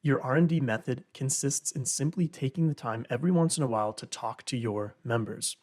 Your R&D method consists in simply taking the time every once in a while to talk to your members.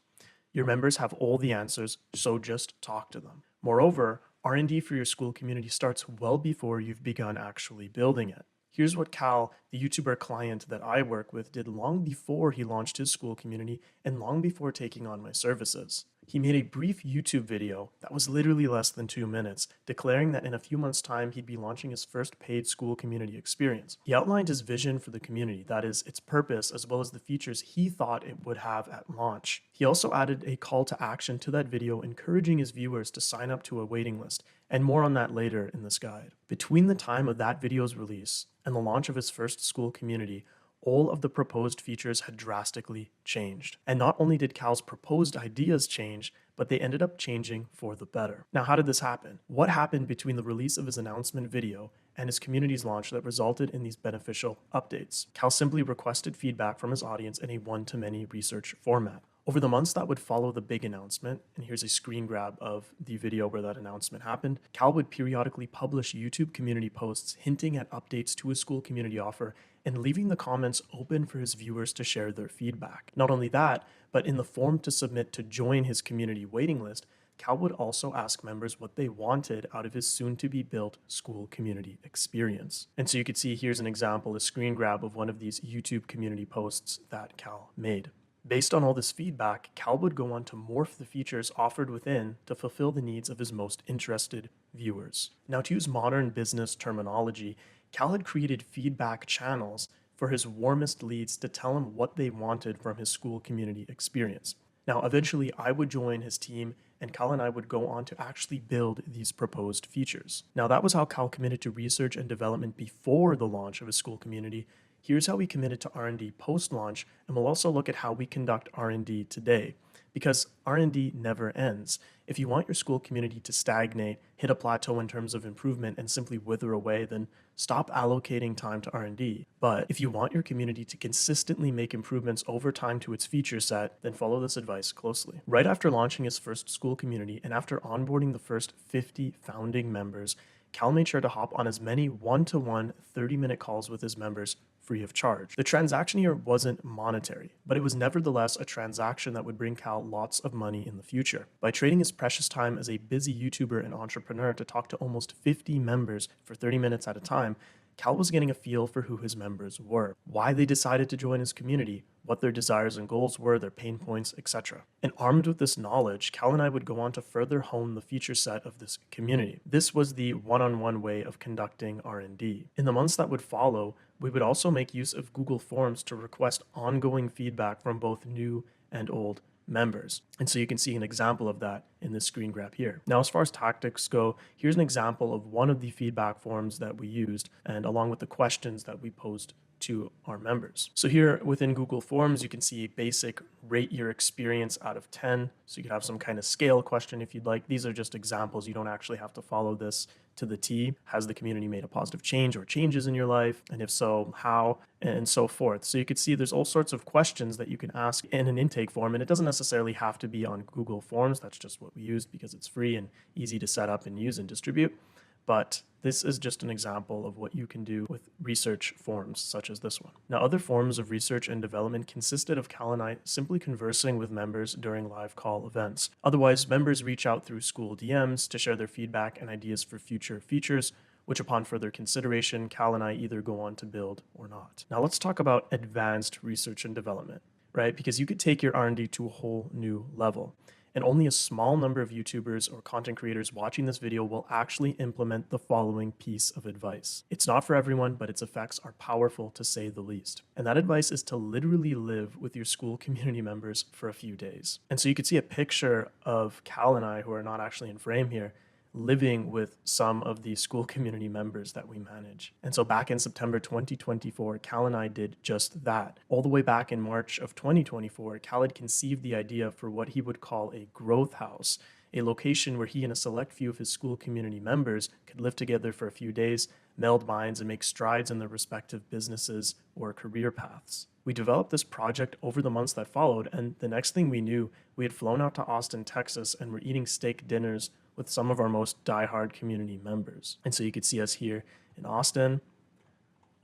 Your members have all the answers, so just talk to them. Moreover, R&D for your Skool community starts well before you've begun actually building it. Here's what Cal, the YouTuber client that I work with, did long before he launched his Skool community and long before taking on my services. He made a brief YouTube video that was literally less than 2 minutes, declaring that in a few months' time he'd be launching his first paid Skool community experience. He outlined his vision for the community, that is, its purpose, as well as the features he thought it would have at launch. He also added a call to action to that video, encouraging his viewers to sign up to a waiting list, and more on that later in this guide. Between the time of that video's release and the launch of his first Skool community, all of the proposed features had drastically changed. And not only did Cal's proposed ideas change, but they ended up changing for the better. Now, how did this happen? What happened between the release of his announcement video and his community's launch that resulted in these beneficial updates? Cal simply requested feedback from his audience in a one-to-many research format. Over the months that would follow the big announcement, and here's a screen grab of the video where that announcement happened, Cal would periodically publish YouTube community posts hinting at updates to his Skool community offer and leaving the comments open for his viewers to share their feedback. Not only that, but in the form to submit to join his community waiting list, Cal would also ask members what they wanted out of his soon-to-be-built Skool community experience. And so you could see here's an example, a screen grab of one of these YouTube community posts that Cal made. Based on all this feedback, Cal would go on to morph the features offered within to fulfill the needs of his most interested viewers. Now, to use modern business terminology, Cal had created feedback channels for his warmest leads to tell him what they wanted from his Skool community experience. Now, eventually, I would join his team, and Cal and I would go on to actually build these proposed features. Now, that was how Cal committed to research and development before the launch of his Skool community. Here's how we committed to R&D post-launch, and we'll also look at how we conduct R&D today, because R&D never ends. If you want your Skool community to stagnate, hit a plateau in terms of improvement, and simply wither away, then stop allocating time to R&D. But if you want your community to consistently make improvements over time to its feature set, then follow this advice closely. Right after launching his first Skool community, and after onboarding the first 50 founding members, Cal made sure to hop on as many one-to-one 30-minute calls with his members free of charge. The transaction here wasn't monetary, but it was nevertheless a transaction that would bring Cal lots of money in the future. By trading his precious time as a busy YouTuber and entrepreneur to talk to almost 50 members for 30 minutes at a time, Cal was getting a feel for who his members were, why they decided to join his community, what their desires and goals were, their pain points, etc. And armed with this knowledge, Cal and I would go on to further hone the feature set of this community. This was the one-on-one way of conducting R&D. In the months that would follow, we would also make use of Google Forms to request ongoing feedback from both new and old members. And so you can see an example of that in this screen grab here. Now, as far as tactics go, here's an example of one of the feedback forms that we used, and along with the questions that we posed to our members. So here within Google Forms, you can see basic rate your experience out of 10. So you could have some kind of scale question if you'd like. These are just examples. You don't actually have to follow this to the T. Has the community made a positive change or changes in your life? And if so, how? And so forth. So you could see there's all sorts of questions that you can ask in an intake form, and it doesn't necessarily have to be on Google Forms. That's just what we used because it's free and easy to set up and use and distribute. But this is just an example of what you can do with research forms such as this one. Now, other forms of research and development consisted of Cal and I simply conversing with members during live call events. Otherwise, members reach out through Skool DMs to share their feedback and ideas for future features, which upon further consideration, Cal and I either go on to build or not. Now let's talk about advanced research and development, right? Because you could take your R&D to a whole new level. And only a small number of YouTubers or content creators watching this video will actually implement the following piece of advice. It's not for everyone, but its effects are powerful to say the least. And that advice is to literally live with your Skool community members for a few days. And so you could see a picture of Cal and I, who are not actually in frame here, living with some of the Skool community members that we manage. And so back in September 2024, Cal and I did just that. All the way back in March of 2024, Cal had conceived the idea for what he would call a growth house, a location where he and a select few of his Skool community members could live together for a few days, meld minds, and make strides in their respective businesses or career paths. We developed this project over the months that followed, and the next thing we knew, we had flown out to Austin, Texas, and were eating steak dinners with some of our most diehard community members. And so you could see us here in Austin,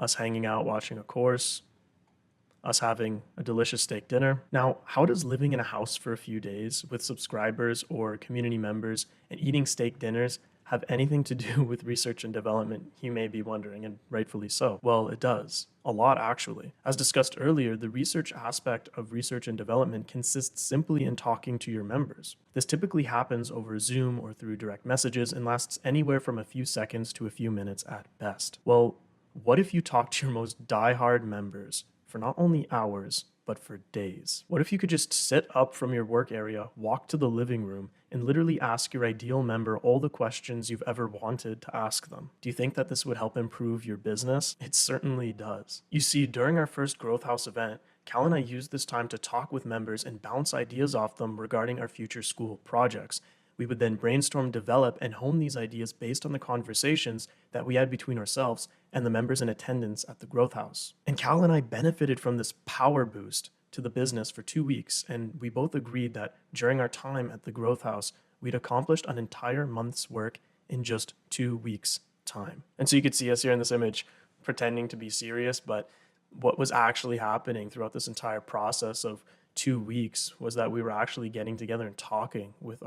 us hanging out, watching a course, us having a delicious steak dinner. Now, how does living in a house for a few days with subscribers or community members and eating steak dinners have anything to do with research and development, you may be wondering, and rightfully so? Well, it does. A lot, actually. As discussed earlier, the research aspect of research and development consists simply in talking to your members. This typically happens over Zoom or through direct messages and lasts anywhere from a few seconds to a few minutes at best. Well, what if you talk to your most diehard members for not only hours, but for days? What if you could just sit up from your work area, walk to the living room, and literally ask your ideal member all the questions you've ever wanted to ask them? Do you think that this would help improve your business? It certainly does. You see, during our first Growth House event, Cal and I used this time to talk with members and bounce ideas off them regarding our future school projects. We would then brainstorm, develop, and hone these ideas based on the conversations that we had between ourselves and the members in attendance at the Growth House. And Cal and I benefited from this power boost to the business for 2 weeks, and we both agreed that during our time at the Growth House, we'd accomplished an entire month's work in just 2 weeks' time. And so you could see us here in this image pretending to be serious, but what was actually happening throughout this entire process of 2 weeks was that we were actually getting together and talking with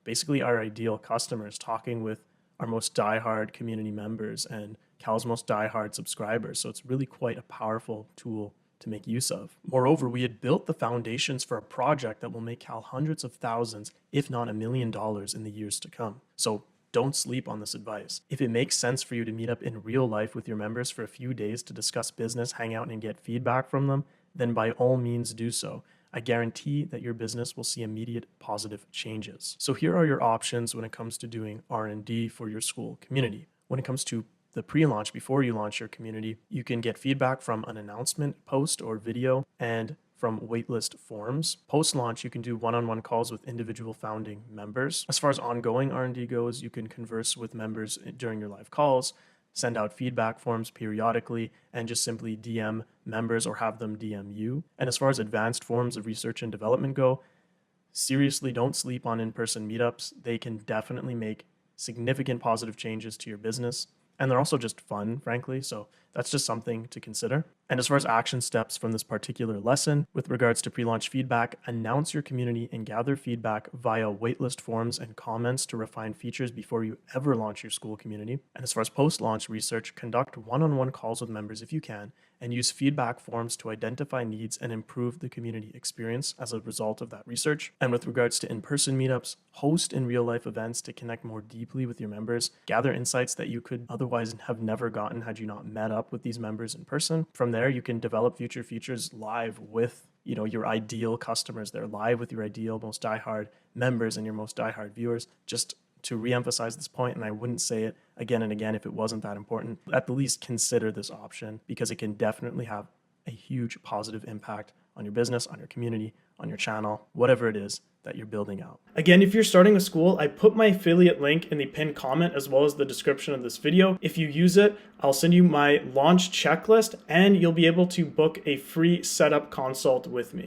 basically our ideal customers, talking with our most diehard community members and Cal's most diehard subscribers. So it's really quite a powerful tool to make use of. Moreover, we had built the foundations for a project that will make Cal hundreds of thousands, if not $1 million in the years to come. So don't sleep on this advice. If it makes sense for you to meet up in real life with your members for a few days to discuss business, hang out, and get feedback from them, then by all means do so. I guarantee that your business will see immediate positive changes. So here are your options when it comes to doing R&D for your school community. When it comes to the pre-launch, before you launch your community, you can get feedback from an announcement post or video and from waitlist forms. Post-launch, you can do one-on-one calls with individual founding members. As far as ongoing R&D goes, you can converse with members during your live calls, send out feedback forms periodically, and just simply DM members or have them DM you. And as far as advanced forms of research and development go, seriously, don't sleep on in-person meetups. They can definitely make significant positive changes to your business. And they're also just fun, frankly. So that's just something to consider. And as far as action steps from this particular lesson, with regards to pre-launch feedback, announce your community and gather feedback via waitlist forms and comments to refine features before you ever launch your school community. And as far as post-launch research, conduct one-on-one calls with members if you can, and use feedback forms to identify needs and improve the community experience as a result of that research. And with regards to in-person meetups, host in real-life events to connect more deeply with your members, gather insights that you could otherwise have never gotten had you not met up with these members in person. From there, you can develop future features live with your ideal customers. They're live with your ideal, most diehard members and your most diehard viewers. Just to re-emphasize this point, and I wouldn't say it again and again if it wasn't that important, at the least consider this option because it can definitely have a huge positive impact on your business, on your community, on your channel, whatever it is that you're building out. Again, if you're starting a school, I put my affiliate link in the pinned comment as well as the description of this video. If you use it, I'll send you my launch checklist and you'll be able to book a free setup consult with me.